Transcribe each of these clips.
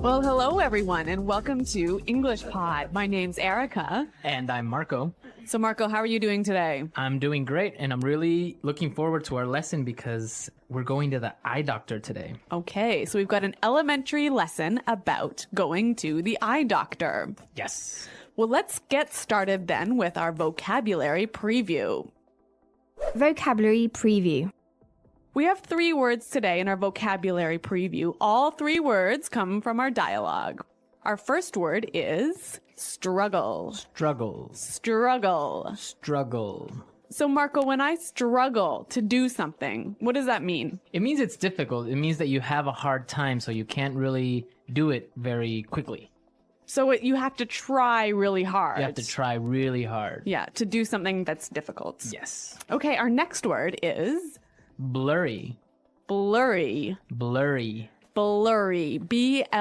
Well, hello everyone, and welcome to English Pod. My name's Erica. And I'm Marco. So Marco, how are you doing today? I'm doing great, and I'm really looking forward to our lesson because we're going to the eye doctor today. Okay, so we've got an elementary lesson about going to the eye doctor. Yes. Well, let's get started then with our vocabulary preview. Vocabulary preview. We have 3 words today in our vocabulary preview. All 3 words come from our dialogue. Our first word is struggle. Struggle. Struggle. Struggle. So Marco, when I struggle to do something, what does that mean? It means it's difficult. It means that you have a hard time, so you can't really do it very quickly. So you have to try really hard. You have to try really hard. Yeah, to do something that's difficult. Yes. Okay, our next word is Blurry. blurry. Blurry. Blurry. B-L-U-R-R-Y.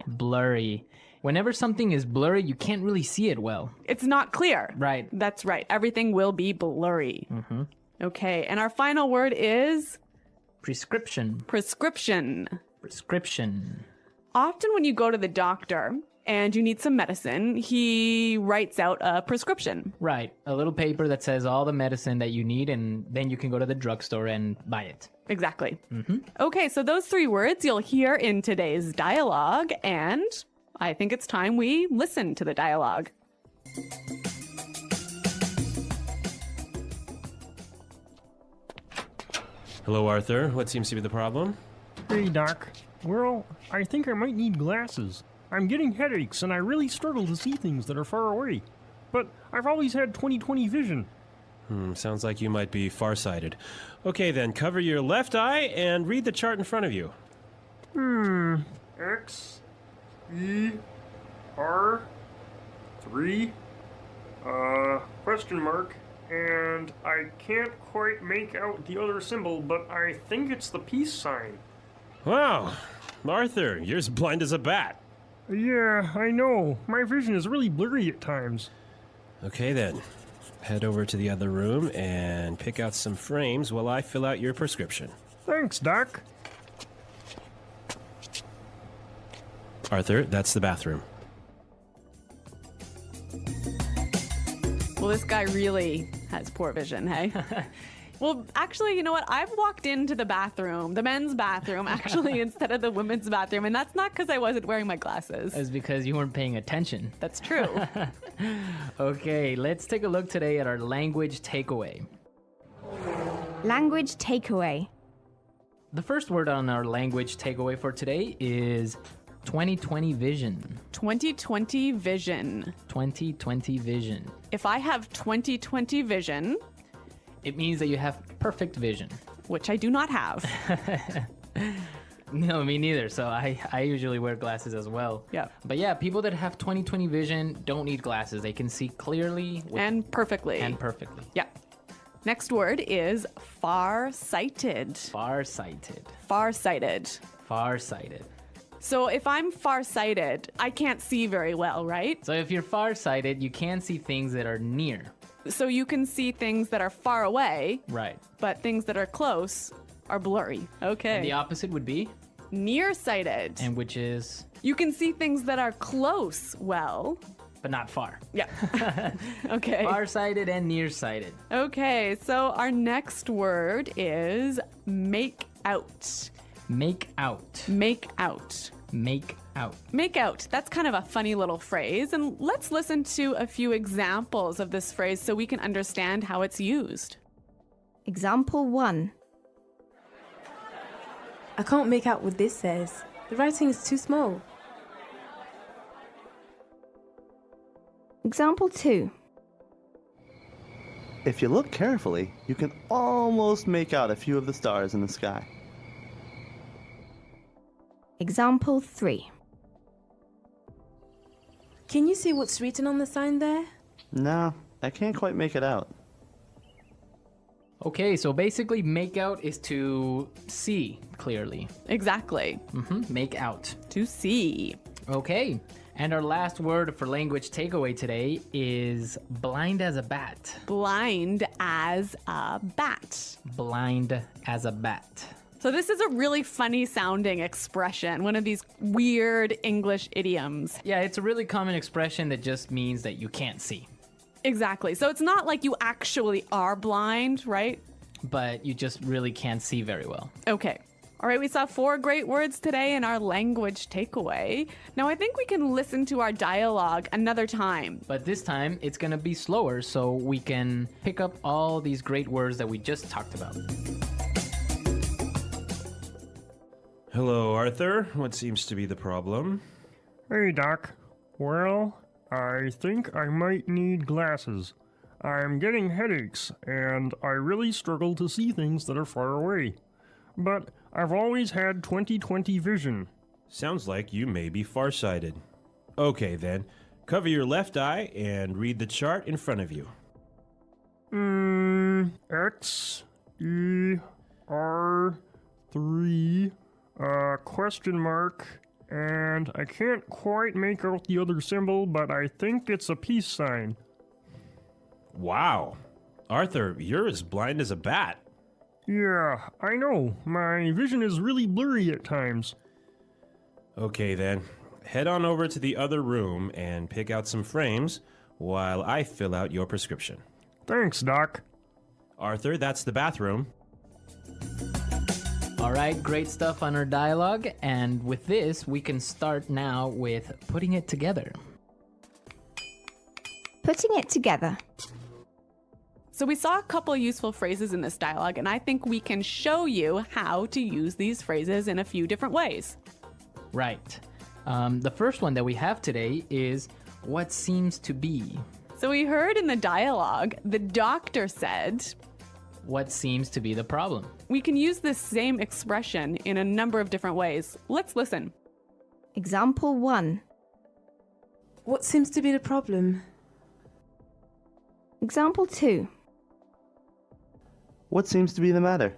Blurry. Whenever something is blurry, you can't really see it well. It's not clear. Right. That's right. Everything will be blurry. Mm-hmm. Okay, and our final word is Prescription. prescription. Prescription. Often when you go to the doctor and you need some medicine, he writes out a prescription. Right. A little paper that says all the medicine that you need, and then you can go to the drugstore and buy it. Exactly. Mm-hmm. Okay, so those 3 words you'll hear in today's dialogue, and I think it's time we listen to the dialogue. Hello, Arthur. What seems to be the problem? Hey, Doc. Well, I think I might need glasses. I'm getting headaches, and I really struggle to see things that are far away. But I've always had 20/20 vision. Sounds like you might be farsighted. Okay, then, cover your left eye and read the chart in front of you. X, E, R, 3, question mark, and I can't quite make out the other symbol, but I think it's the peace sign. Wow, Arthur, you're as blind as a bat. Yeah, I know. My vision is really blurry at times. Okay, then. Head over to the other room and pick out some frames while I fill out your prescription. Thanks, Doc. Arthur, that's the bathroom. Well, this guy really has poor vision, hey? Well, actually, you know what? I've walked into the bathroom, the men's bathroom, actually, instead of the women's bathroom, and that's not because I wasn't wearing my glasses. It's because you weren't paying attention. That's true. Okay, let's take a look today at our language takeaway. Language takeaway. The first word on our language takeaway for today is 2020 vision. 2020 vision. 2020 vision. If I have 2020 vision, It means that you have perfect vision. which I do not have. No, me neither. So I usually wear glasses as well. Yeah. But yeah, people that have 20/20 vision don't need glasses. They can see clearly And perfectly. and perfectly. Yeah. Next word is far-sighted. Farsighted. Far-sighted. Farsighted. So if I'm far-sighted, I can't see very well, right? So if you're farsighted, you can see things that are near. So you can see things that are far away, Right. but things that are close are blurry. Okay. And the opposite would be, Nearsighted. and which is, You can see things that are close well. but not far. Yeah. Okay. Farsighted and nearsighted. Okay, so our next word is make out. Make out. Make out. Make out. Make out. That's kind of a funny little phrase, and let's listen to a few examples of this phrase so we can understand how it's used. Example 1. I can't make out what this says. The writing is too small. Example 2. If you look carefully, you can almost make out a few of the stars in the sky. Example 3. Can you see what's written on the sign there? No, I can't quite make it out. Okay, so basically make out is to see clearly. Exactly. Make out. To see. Okay, and our last word for language takeaway today is blind as a bat. Blind as a bat. Blind as a bat. So this is a really funny sounding expression, one of these weird English idioms. Yeah, it's a really common expression that just means that you can't see, Exactly. So it's not like you actually are blind, right? but you just really can't see very well. Okay. All right, we saw 4 great words today in our language takeaway. Now I think we can listen to our dialogue another time. But this time, it's going to be slower so we can pick up all these great words that we just talked about. Hello, Arthur. What seems to be the problem? Hey, Doc. Well, I think I might need glasses. I'm getting headaches, and I really struggle to see things that are far away. But I've always had 20/20 vision. Sounds like you may be farsighted. Okay, then. Cover your left eye and read the chart in front of you. X, E, R, 3, question mark, and I can't quite make out the other symbol, but I think it's a peace sign. Wow. Arthur, you're as blind as a bat. Yeah, I know. My vision is really blurry at times. Okay, then. Head on over to the other room and pick out some frames while I fill out your prescription. Thanks, Doc. Arthur, that's the bathroom. All right, great stuff on our dialogue. And with this, we can start now with putting it together. Putting it together. So we saw a couple useful phrases in this dialogue, and I think we can show you how to use these phrases in a few different ways. Right. The first one that we have today is what seems to be. So we heard in the dialogue, the doctor said, What seems to be the problem? we can use this same expression in a number of different ways. Let's listen. Example 1. What seems to be the problem? Example 2. What seems to be the matter?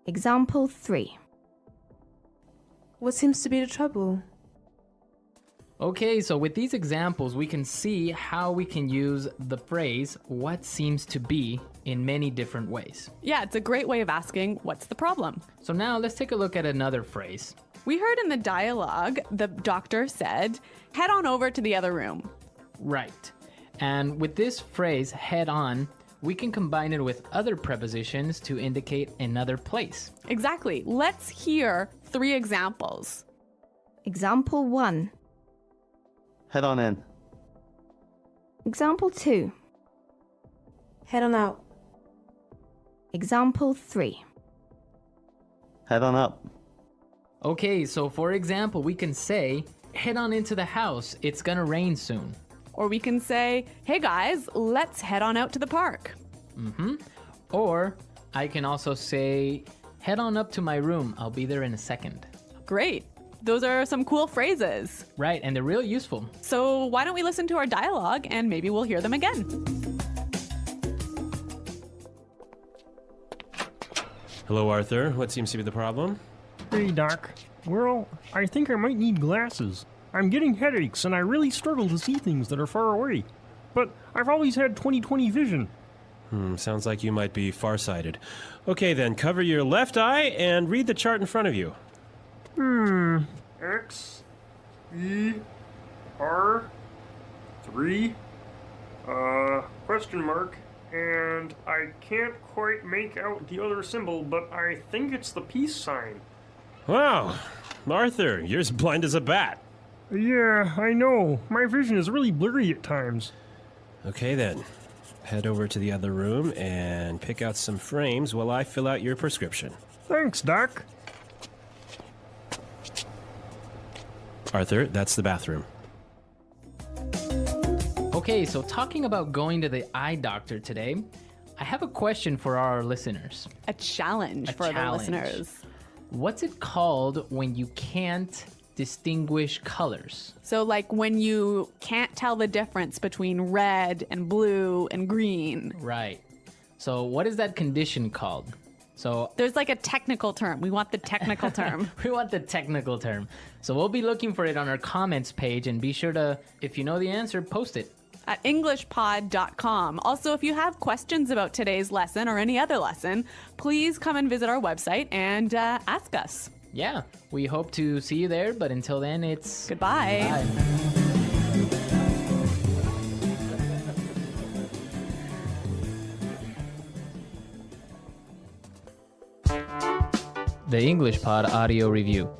Example 3. What seems to be the trouble? Okay, so with these examples, we can see how we can use the phrase what seems to be in many different ways. Yeah, it's a great way of asking, what's the problem? So now let's take a look at another phrase. We heard in the dialogue, the doctor said, head on over to the other room. Right. And with this phrase, head on, we can combine it with other prepositions to indicate another place. Exactly. Let's hear 3 examples. Example 1. Head on in. Example 2. Head on out. Example 3. Head on up. Okay, so for example, we can say, head on into the house, it's gonna rain soon. Or we can say, hey guys, let's head on out to the park. Or I can also say, head on up to my room, I'll be there in a second. Great. Those are some cool phrases. Right, and they're real useful. So why don't we listen to our dialogue and maybe we'll hear them again. Hello, Arthur. What seems to be the problem? Hey, Doc. Well, I think I might need glasses. I'm getting headaches, and I really struggle to see things that are far away. But I've always had 20/20 vision. Sounds like you might be farsighted. Okay, then. Cover your left eye and read the chart in front of you. X, E, R, 3, question mark, and I can't quite make out the other symbol, but I think it's the peace sign. Wow. Arthur, you're as blind as a bat. Yeah, I know. My vision is really blurry at times. Okay, then. Head over to the other room and pick out some frames while I fill out your prescription. Thanks, Doc. Arthur, that's the bathroom. Okay, so talking about going to the eye doctor today, I have a question for our listeners. A challenge for challenge. the listeners. What's it called when you can't distinguish colors? So like when you can't tell the difference between red and blue and green. Right. So what is that condition called? So There's like a technical term. We want the technical term. we want the technical term. So we'll be looking for it on our comments page, and be sure to, if you know the answer, post it. at englishpod.com. Also, if you have questions about today's lesson or any other lesson, please come and visit our website and ask us. Yeah, we hope to see you there, but until then, it's Goodbye. Bye. The English Pod Audio Review.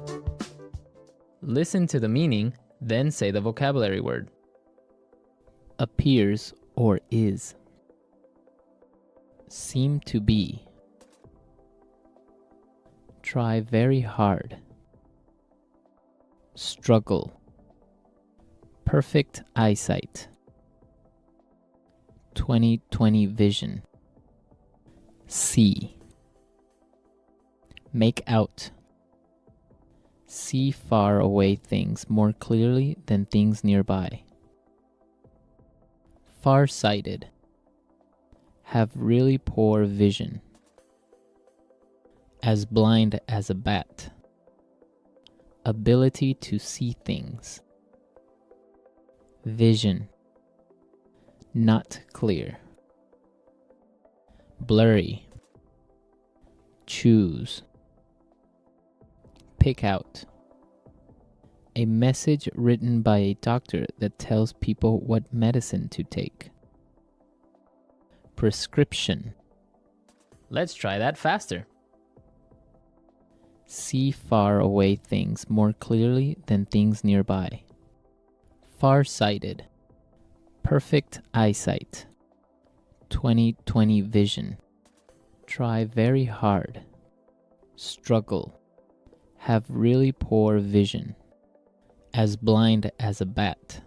Listen to the meaning, then say the vocabulary word. Appears or is. Seem to be. Try very hard. Struggle. Perfect eyesight. 20/20 vision. See. Make out. See far away things more clearly than things nearby. Farsighted. Have really poor vision. As blind as a bat. Ability to see things. Vision. Not clear. Blurry. Choose. Pick out. A message written by a doctor that tells people what medicine to take. Prescription. Let's try that faster. See far away things more clearly than things nearby. Farsighted. Perfect eyesight. 20/20 vision. Try very hard. Struggle. Have really poor vision. As blind as a bat.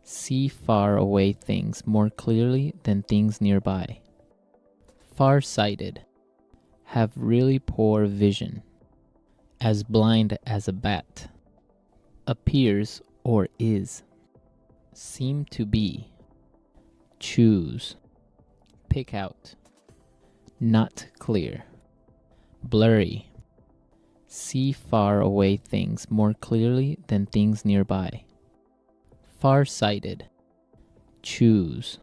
See far away things more clearly than things nearby. Farsighted. Have really poor vision. As blind as a bat. Appears or is. Seem to be. Choose. Pick out. Not clear. Blurry. See far away things more clearly than things nearby. Farsighted. Choose.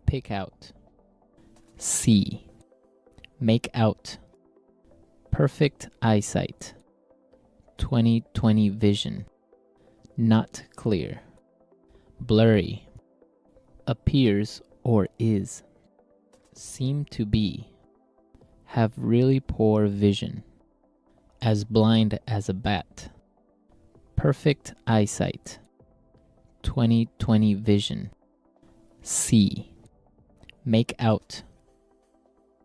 Pick out. See. Make out. Perfect eyesight. 20/20 vision. Not clear. Blurry. Appears or is. Seem to be. Have really poor vision. As blind as a bat. Perfect eyesight. 20/20 vision. See. Make out.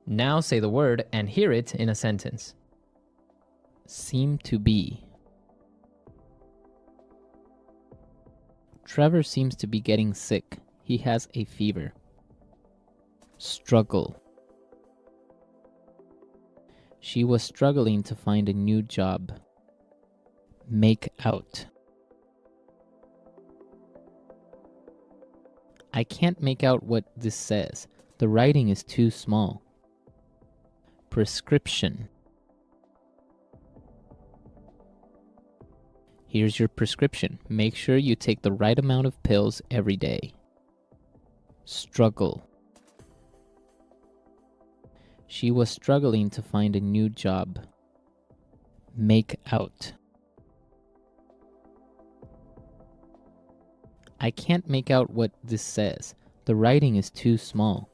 Now say the word and hear it in a sentence. Seem to be. Trevor seems to be getting sick. He has a fever. Struggle. She was struggling to find a new job. Make out. I can't make out what this says. The writing is too small. Prescription. Here's your prescription. Make sure you take the right amount of pills every day. Struggle. She was struggling to find a new job. Make out. I can't make out what this says. The writing is too small.